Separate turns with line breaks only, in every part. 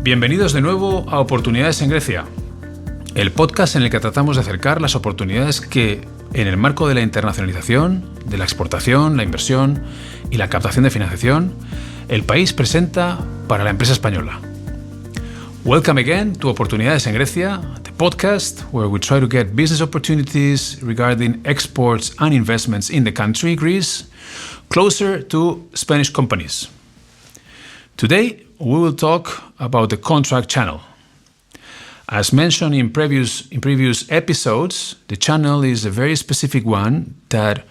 Bienvenidos de nuevo a Oportunidades en Grecia, el podcast en el que tratamos de acercar las oportunidades que, en el marco de la internacionalización, de la exportación, la inversión y la captación de financiación, el país presenta para la empresa española. Welcome again to Oportunidades en Grecia, the podcast where we try to get business opportunities regarding exports and investments in the country, Greece, closer to Spanish companies. Today, we will talk about the contract channel. As mentioned in previous episodes, the channel is a very specific one that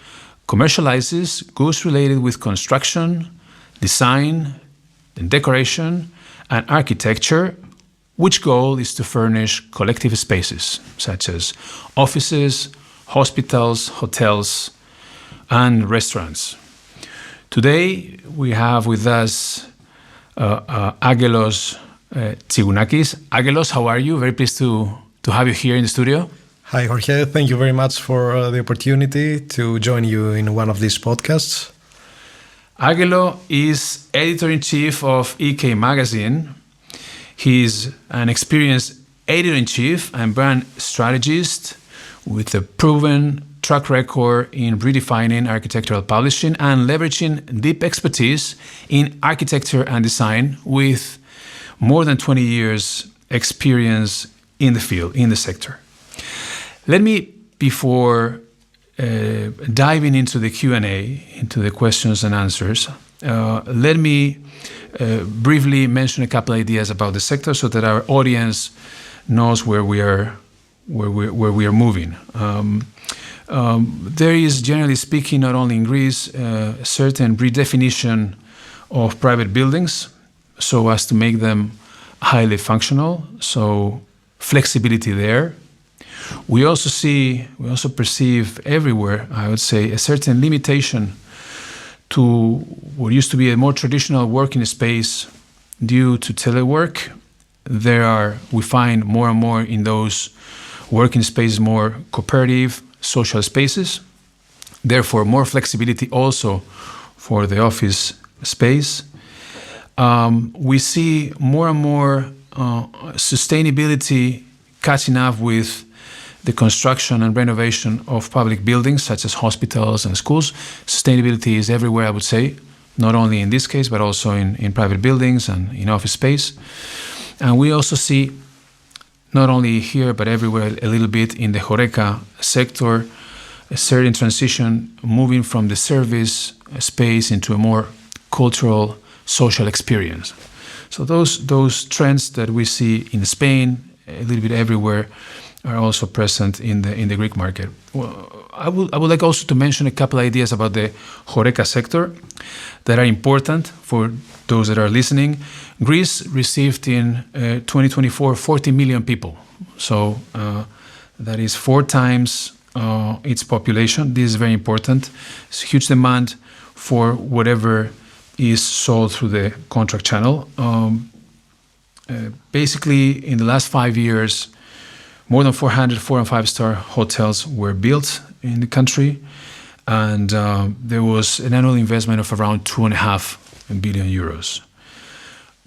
commercializes goods related with construction, design, and decoration, and architecture, which goal is to furnish collective spaces such as offices, hospitals, hotels, and restaurants. Today, we have with us Angelos Tzigkounakis. Angelos, how are you? Very pleased to have you here in the studio.
Hi, Jorge. Thank you very much for the opportunity to join you in one of these podcasts.
Angelos is editor-in-chief of EK Magazine. He's an experienced editor-in-chief and brand strategist with a proven track record in redefining architectural publishing and leveraging deep expertise in architecture and design with more than 20 years experience in the field, in the sector. Let me, before diving into the Q&A, into the questions and answers, let me briefly mention a couple ideas about the sector so that our audience knows where we are moving. There is, generally speaking, not only in Greece, a certain redefinition of private buildings so as to make them highly functional, so flexibility there. We also perceive everywhere, I would say, a certain limitation to what used to be a more traditional working space due to telework. We find more and more in those working spaces more cooperative, social spaces, therefore more flexibility also for the office space. We see more and more sustainability catching up with the construction and renovation of public buildings such as hospitals and schools. Sustainability is everywhere, I would say, not only in this case, but also in private buildings and in office space. And we also see, not only here, but everywhere a little bit in the HoReCa sector, a certain transition moving from the service space into a more cultural, social experience. So those trends that we see in Spain, a little bit everywhere, are also present in the Greek market. Well, I would like also to mention a couple ideas about the HoReCa sector that are important for those that are listening. Greece received in 2024 40 million people. So that is 4 times its population. This is very important. It's a huge demand for whatever is sold through the contract channel. Basically, in the last 5 years, more than 400 4- and 5-star hotels were built in the country, and there was an annual investment of around 2.5 billion euros.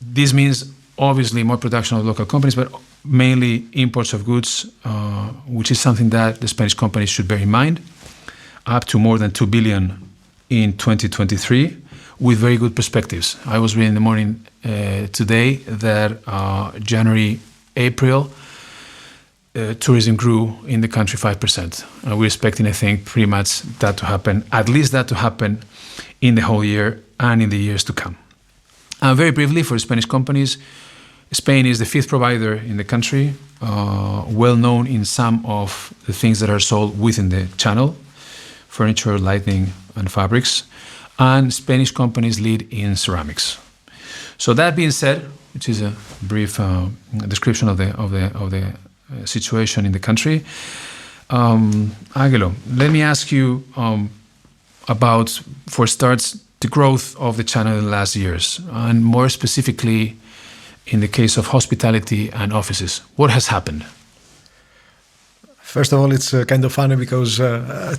This means obviously more production of local companies, but mainly imports of goods, which is something that the Spanish companies should bear in mind, up to more than 2 billion in 2023, with very good perspectives. I was reading in the morning today that January, April, tourism grew in the country 5%. We're expecting, I think, pretty much that to happen, at least that to happen in the whole year and in the years to come. Very briefly, for Spanish companies, Spain is the 5th provider in the country, well known in some of the things that are sold within the channel, furniture, lighting, and fabrics, and Spanish companies lead in ceramics. So that being said, which is a brief description of the situation in the country, Angelo, let me ask you about, for starts, the growth of the channel in the last years, and more specifically in the case of hospitality and offices. What has happened?
First of all, it's kind of funny because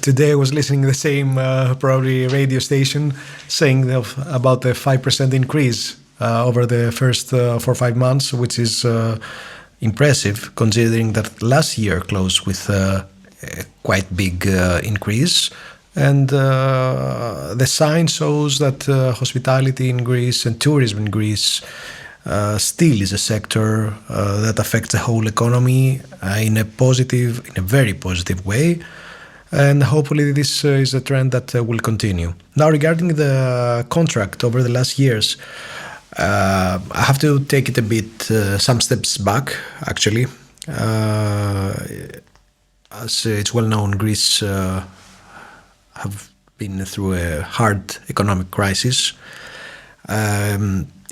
today I was listening to the same probably radio station saying about the 5% increase over the first 4 or 5 months, which is impressive considering that last year closed with a quite big increase. And the sign shows that hospitality in Greece and tourism in Greece still is a sector that affects the whole economy in a very positive way. And hopefully this is a trend that will continue. Now, regarding the contract over the last years, I have to take it a bit, some steps back, actually. As it's well known, Greece have been through a hard economic crisis.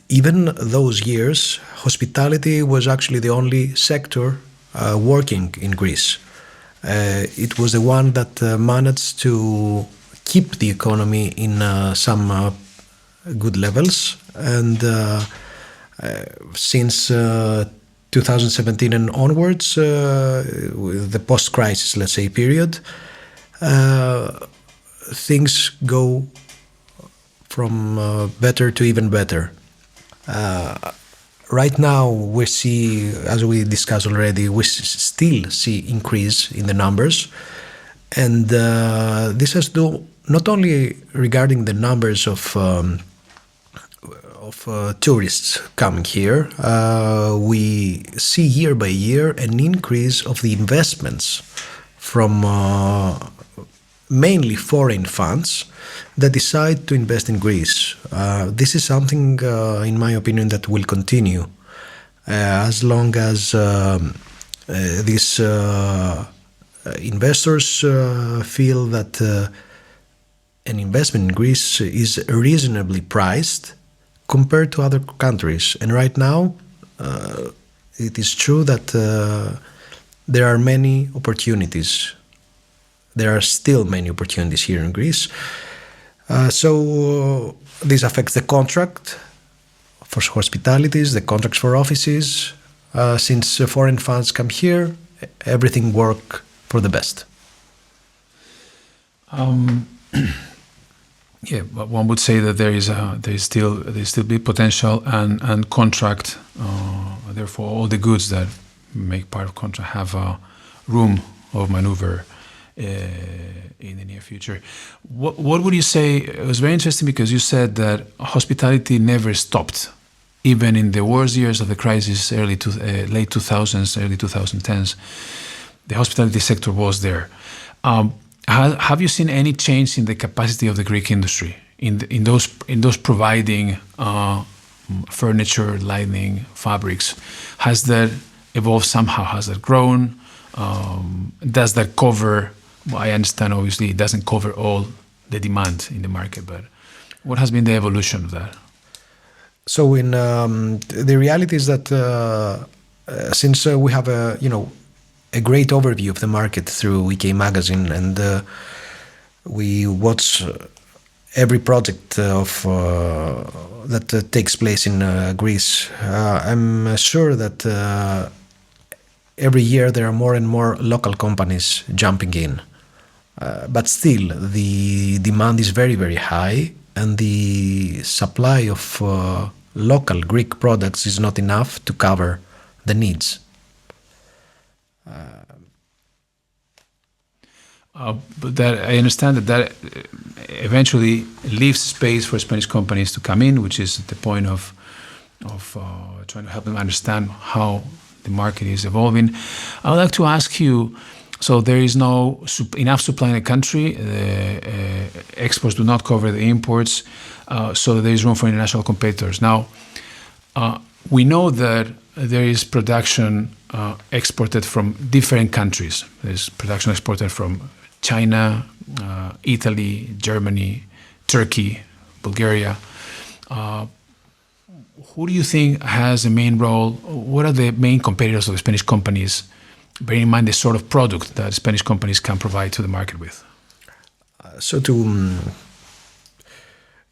Even those years, hospitality was actually the only sector working in Greece. It was the one that managed to keep the economy in some good levels. And since 2017 and onwards, the post-crisis, let's say, period, things go from better to even better. Right now, we see, as we discussed already, we still see increase in the numbers. And this has to do not only regarding the numbers of tourists coming here. We see year by year an increase of the investments from mainly foreign funds that decide to invest in Greece. This is something, in my opinion, that will continue as long as these investors feel that an investment in Greece is reasonably priced compared to other countries. And right now, it is true that there are many opportunities. There are still many opportunities here in Greece. So this affects the contract for hospitalities, the contracts for offices. Since foreign funds come here, everything works for the best.
Yeah, but one would say that there is still big potential and contract. Therefore, all the goods that make part of contract have room of maneuver in the near future. What would you say? It was very interesting because you said that hospitality never stopped, even in the worst years of the crisis, late 2000s, early 2010s. The hospitality sector was there. Have you seen any change in the capacity of the Greek industry in those providing furniture, lighting, fabrics? Has that evolved somehow? Has that grown? Does that cover? Well, I understand obviously it doesn't cover all the demand in the market, but what has been the evolution of that?
So in the reality is that since we have a great overview of the market through EK Magazine, and we watch every project of that takes place in Greece. I'm sure that every year there are more and more local companies jumping in, but still the demand is very, very high, and the supply of local Greek products is not enough to cover the needs.
But that I understand that eventually leaves space for Spanish companies to come in, which is the point of trying to help them understand how the market is evolving. I would like to ask you, so there is no enough supply in the country, exports do not cover the imports, so there is room for international competitors. Now, we know that there is production exported from different countries. There's production exported from China, Italy, Germany, Turkey, Bulgaria. Who do you think has a main role? What are the main competitors of the Spanish companies, bearing in mind the sort of product that Spanish companies can provide to the market with?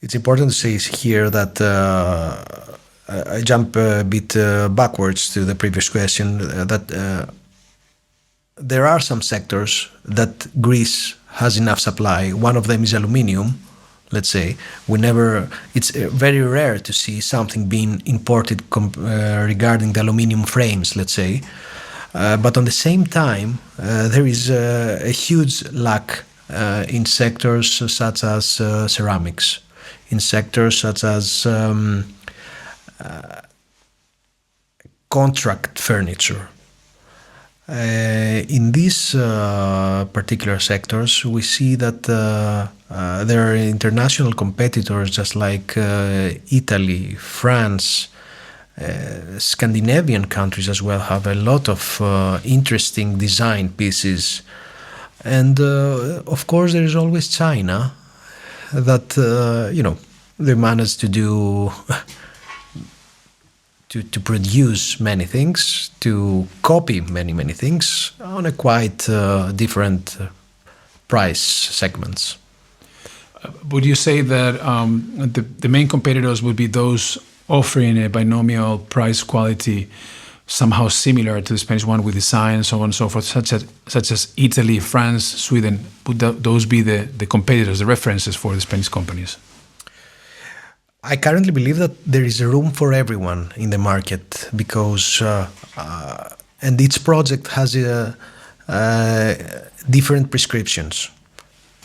It's important to say here that I jump a bit backwards to the previous question, that there are some sectors that Greece has enough supply. One of them is aluminium, let's say. It's very rare to see something being imported regarding the aluminium frames, let's say. But on the same time, there is a huge lack in sectors such as ceramics, in sectors such as contract furniture. In these particular sectors, we see that there are international competitors just like Italy, France, Scandinavian countries as well have a lot of interesting design pieces. And of course, there is always China that, they manage to do to produce many things, to copy many things on a quite different price segments.
Would you say that the main competitors would be those offering a binomial price quality somehow similar to the Spanish one with design, so on and so forth, such as Italy, France, Sweden? Would those be the competitors, the references for the Spanish companies?
I currently believe that there is room for everyone in the market because, and each project has different prescriptions.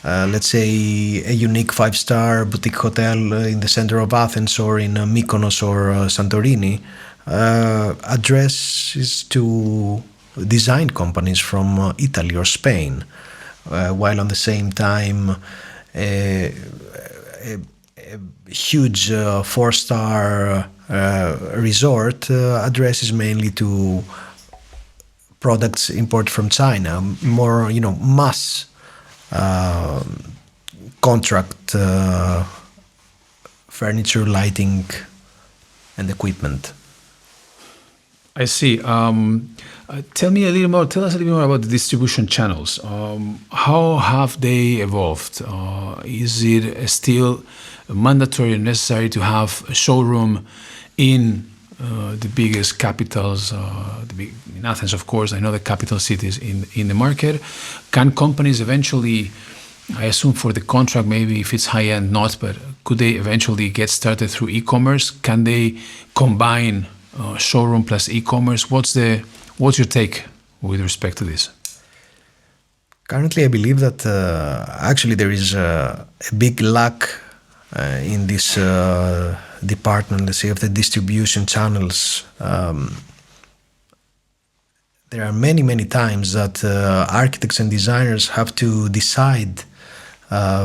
Let's say a unique 5-star boutique hotel in the center of Athens or in Mykonos or Santorini addresses to design companies from Italy or Spain, while on the same time a huge 4-star resort addresses mainly to products imported from China, more mass contract furniture, lighting, and equipment.
I see. Tell us a little more about the distribution channels. How have they evolved? Is it still mandatory and necessary to have a showroom in the biggest capitals, in Athens, of course, I know the capital cities in the market? Can companies eventually, I assume for the contract, maybe if it's high-end, not, but could they eventually get started through e-commerce? Can they combine showroom plus e-commerce? What's your take with respect to this?
Currently, I believe that actually there is a big lack in this department, let's say, of the distribution channels. There are many times that architects and designers have to decide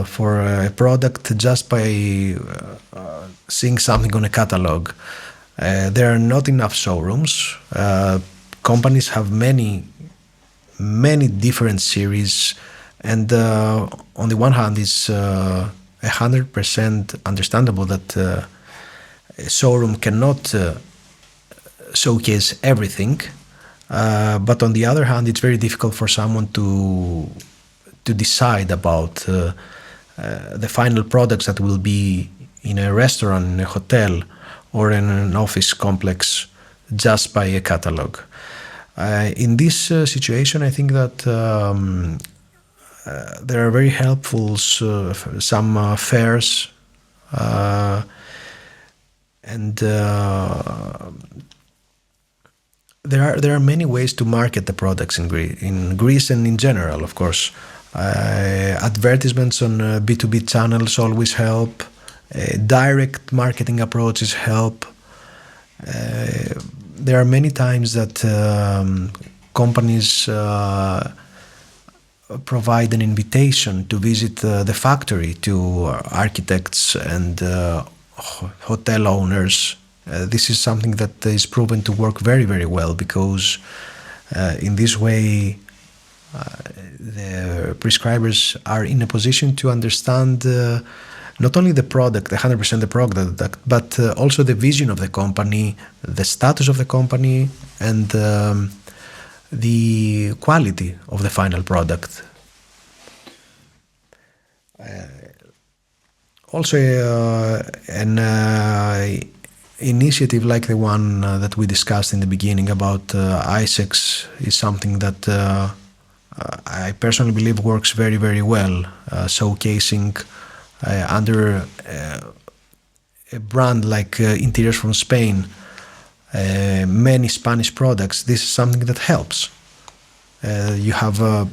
for a product just by seeing something on a catalog. There are not enough showrooms. Companies have many different series, and on the one hand, it's 100% understandable that a showroom cannot showcase everything, but on the other hand, it's very difficult for someone to decide about the final products that will be in a restaurant, in a hotel, or in an office complex just by a catalog. In this situation, I think that there are very helpful some fairs and there are many ways to market the products in Greece and in general, of course. Advertisements on B2B channels always help. Direct marketing approaches help. There are many times that companies provide an invitation to visit the factory to architects and hotel owners. This is something that is proven to work very well because in this way the prescribers are in a position to understand not only the product, 100% the product, but also the vision of the company, the status of the company, and the quality of the final product. Also, an initiative like the one that we discussed in the beginning about Icex is something that I personally believe works very well, showcasing under a brand like Interiors from Spain, many Spanish products, this is something that helps. You have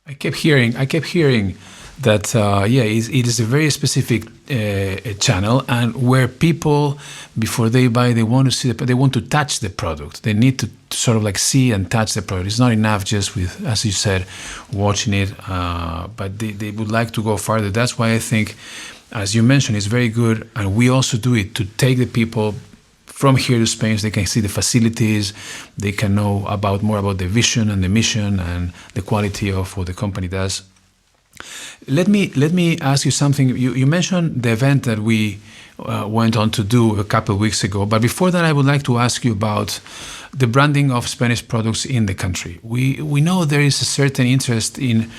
I kept hearing that it is a very specific channel, and where people, before they buy, they want to see they want to touch the product. They need to sort of like see and touch the product. It's not enough just with, as you said, watching it, but they would like to go farther. That's why I think, as you mentioned, it's very good, and we also do it to take the people from here to Spain, so they can see the facilities, they can know more about the vision and the mission and the quality of what the company does. Let me ask you something. You mentioned the event that we went on to do a couple of weeks ago, but before that, I would like to ask you about the branding of Spanish products in the country. We know there is a certain interest in.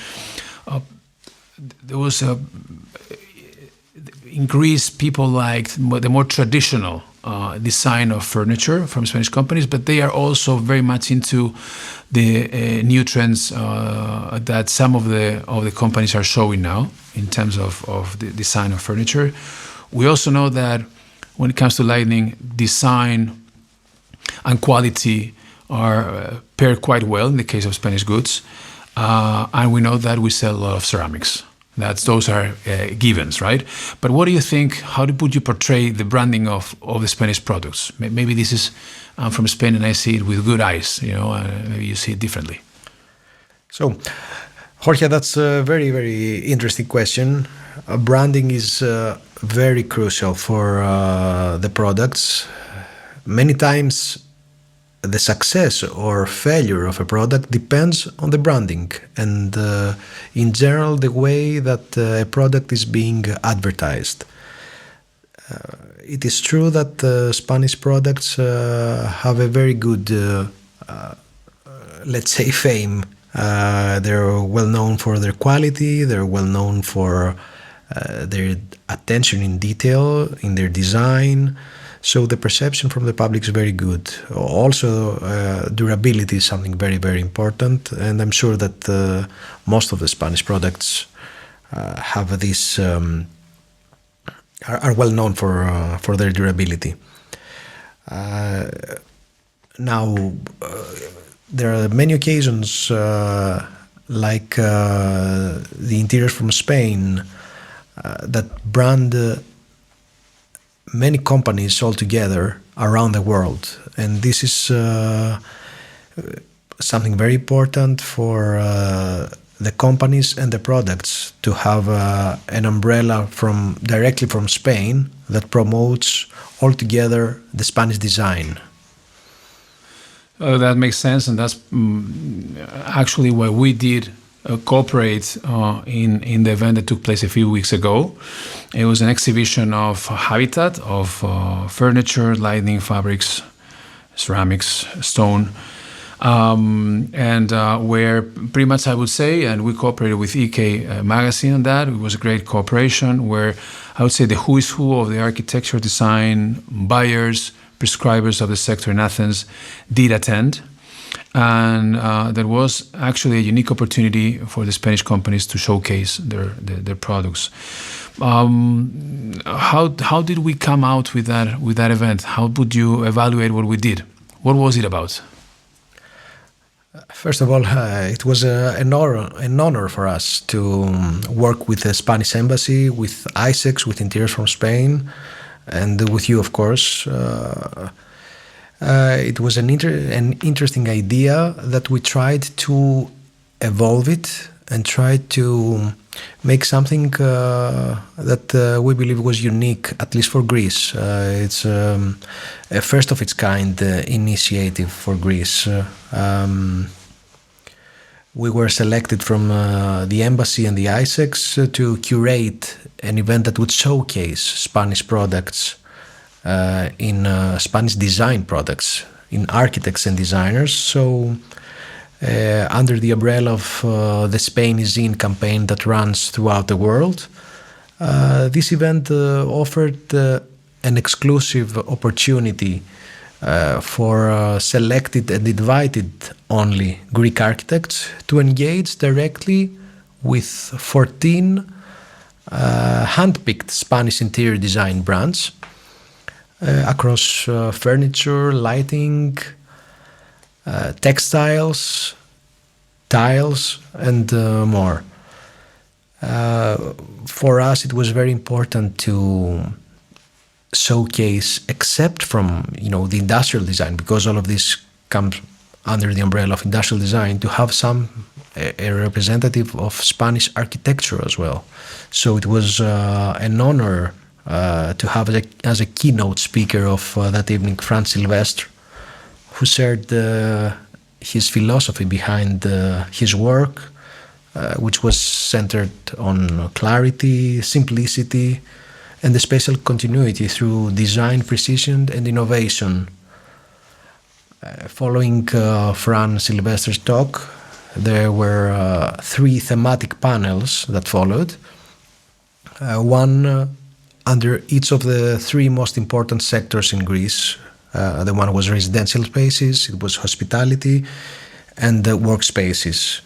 There was in Greece, people liked the more traditional design of furniture from Spanish companies, but they are also very much into the new trends that some of the companies are showing now in terms of the design of furniture. We also know that when it comes to lighting, design and quality are paired quite well in the case of Spanish goods, and we know that we sell a lot of ceramics. Those are givens, right? But what do you think? How would you portray the branding of the Spanish products? Maybe this is I'm from Spain and I see it with good eyes. Maybe you see it differently.
So, Jorge, that's a very, very interesting question. Branding is very crucial for the products. Many times, the success or failure of a product depends on the branding and, in general, the way that a product is being advertised. It is true that Spanish products have a very good, let's say, fame. They're well known for their quality, they're well known for their attention in detail, in their design. So the perception from the public is very good. Also, durability is something very, very important, and I'm sure that most of the Spanish products have this are well known for their durability. Now, there are many occasions like the Interiors from Spain that brand many companies all together around the world, and this is something very important for the companies and the products to have an umbrella directly from Spain that promotes altogether the Spanish design.
That makes sense, and that's actually why we did cooperate in the event that took place a few weeks ago. It was an exhibition of habitat, of furniture, lighting, fabrics, ceramics, stone, and where pretty much I would say, and we cooperated with EK magazine on that. It was a great cooperation where I would say the who is who of the architecture, design, buyers, prescribers of the sector in Athens did attend. And there was actually a unique opportunity for the Spanish companies to showcase their products. How did we come out with that event? How would you evaluate what we did? What was it about?
First of all, it was an honor for us to work with the Spanish embassy, with Icex, with Interiors from Spain, and with you, of course. It was an interesting idea that we tried to evolve it and tried to make something that we believe was unique, at least for Greece. It's a first of its kind initiative for Greece. We were selected from the embassy and the Icex to curate an event that would showcase Spanish products in Spanish design products, in architects and designers. So under the umbrella of the Spain is In campaign that runs throughout the world, this event offered an exclusive opportunity for selected and invited only Greek architects to engage directly with 14 hand-picked Spanish interior design brands across furniture, lighting, textiles, tiles, and more. For us, it was very important to showcase, except from the industrial design, because all of this comes under the umbrella of industrial design, to have a representative of Spanish architecture as well. So it was an honor to have as a keynote speaker of that evening Franz Silvestre, who shared his philosophy behind his work, which was centered on clarity, simplicity, and the spatial continuity through design, precision, and innovation. Following Franz Silvestre's talk, there were 3 thematic panels that followed, one under each of the 3 most important sectors in Greece. The one was residential spaces, it was hospitality, and workspaces.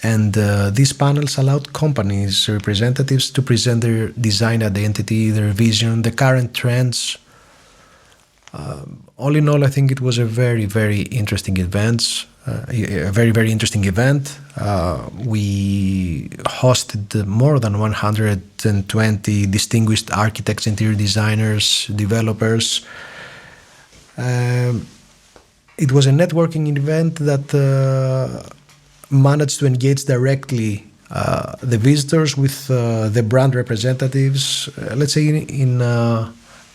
And these panels allowed companies' representatives to present their design identity, their vision, the current trends. All in all, I think it was a very, very interesting event. We hosted more than 120 distinguished architects, interior designers, developers. It was a networking event that managed to engage directly the visitors with the brand representatives, let's say in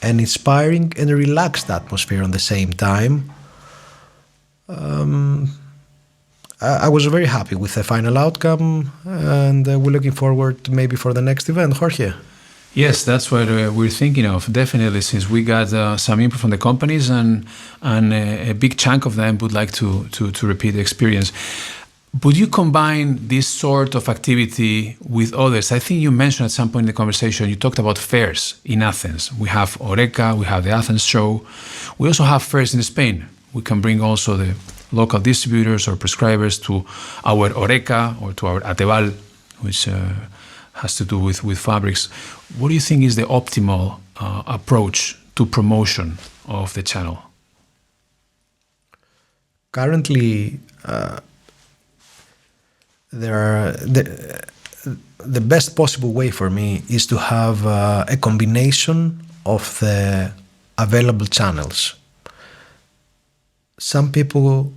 an inspiring and relaxed atmosphere on the same time. I was very happy with the final outcome, and we're looking forward maybe for the next event. Jorge?
Yes, that's what we're thinking of, definitely, since we got some input from the companies, and a big chunk of them would like to repeat the experience. Would you combine this sort of activity with others? I think you mentioned at some point in the conversation, you talked about fairs in Athens. We have Oreca, we have the Athens show. We also have fairs in Spain. We can bring also the local distributors or prescribers to our Oreca or to our Atebal, which has to do with fabrics. What do you think is the optimal approach to promotion of the channel?
Currently, the best possible way for me is to have a combination of the available channels. Some people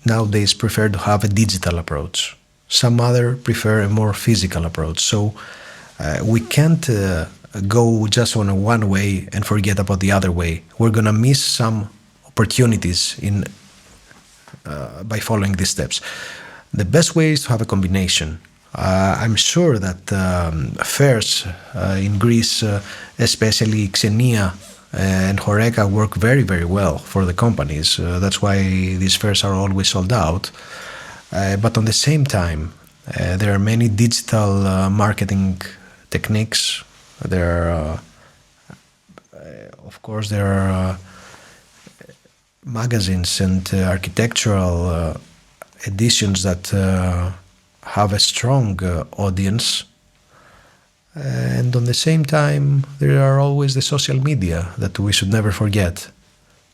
nowadays prefer to have a digital approach. Some other prefer a more physical approach. So we can't go just on a one way and forget about the other way. We're going to miss some opportunities by following these steps. The best way is to have a combination. I'm sure that fairs in Greece, especially Xenia and Horeca, work very, very well for the companies. That's why these fairs are always sold out. But on the same time, there are many digital marketing techniques. There are magazines and architectural editions that have a strong audience. And on the same time, there are always the social media that we should never forget.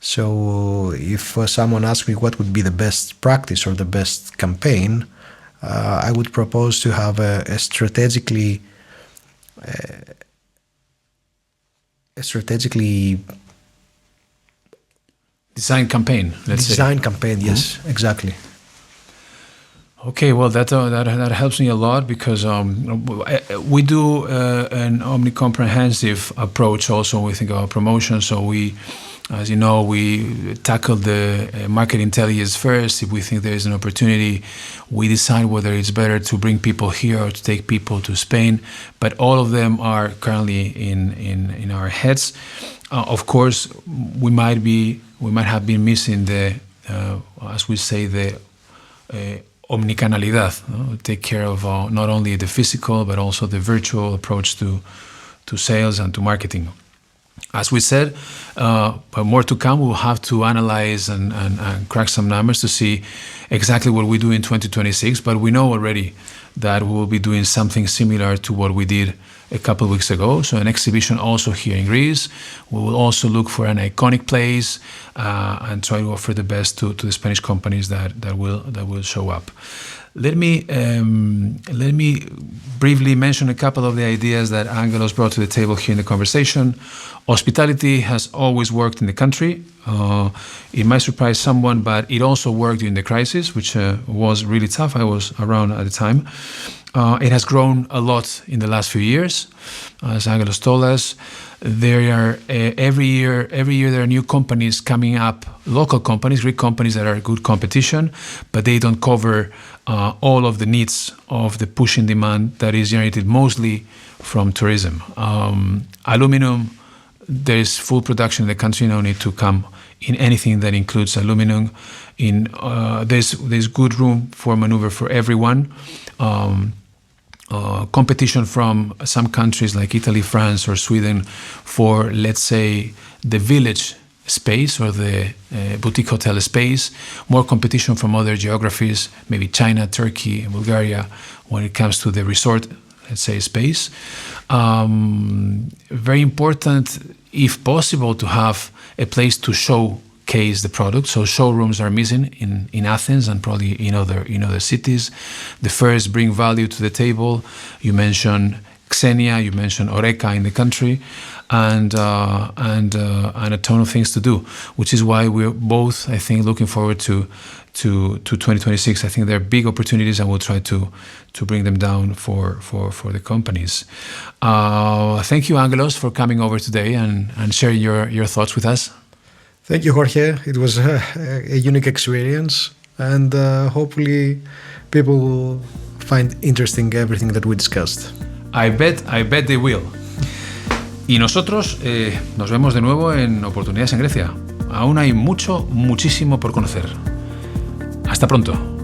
So if someone asks me what would be the best practice or the best campaign, I would propose to have a strategically
design campaign.
Design campaign, yes, exactly.
Okay, well, that helps me a lot, because we do an omnicomprehensive approach also when we think about promotion. So we, as you know, we tackle the market intelligence first. If we think there is an opportunity, we decide whether it's better to bring people here or to take people to Spain. But all of them are currently in our heads. Of course, we might have been missing the, as we say, the omnicanalidad, take care of not only the physical but also the virtual approach to sales and to marketing. As we said, but more to come. We'll have to analyze and crack some numbers to see exactly what we do in 2026. But we know already that we will be doing something similar to what we did a couple of weeks ago. So an exhibition also here in Greece. We will also look for an iconic place and try to offer the best to the Spanish companies that will show up. Let me briefly mention a couple of the ideas that Angelos brought to the table here in the conversation. Hospitality has always worked in the country. It might surprise someone, but it also worked during the crisis, which was really tough. I was around at the time. It has grown a lot in the last few years, as Angelos told us. There are every year there are new companies coming up, local companies, Greek companies that are good competition, but they don't cover all of the needs of the pushing demand that is generated mostly from tourism. Aluminum, there is full production in the country. No need to come in anything that includes aluminum. There's good room for maneuver for everyone. Competition from some countries like Italy, France, or Sweden for, let's say, the village space or the boutique hotel space. More competition from other geographies, maybe China, Turkey, Bulgaria, when it comes to the resort, let's say, space. Very important, if possible, to have a place to showcase the product. So showrooms are missing in Athens and probably in other cities. The fairs bring value to the table. You mentioned Xenia, you mentioned Oreca in the country, and a ton of things to do, which is why we're both, I think, looking forward to 2026. I think there are big opportunities, and we'll try to bring them down for the companies. Thank you, Angelos, for coming over today and sharing your thoughts with us.
Thank you, Jorge. It was a unique experience, and hopefully people will find interesting everything that we discussed.
I bet they will. Y nosotros nos vemos de nuevo en Oportunidades en Grecia. Aún hay muchísimo por conocer. Hasta pronto.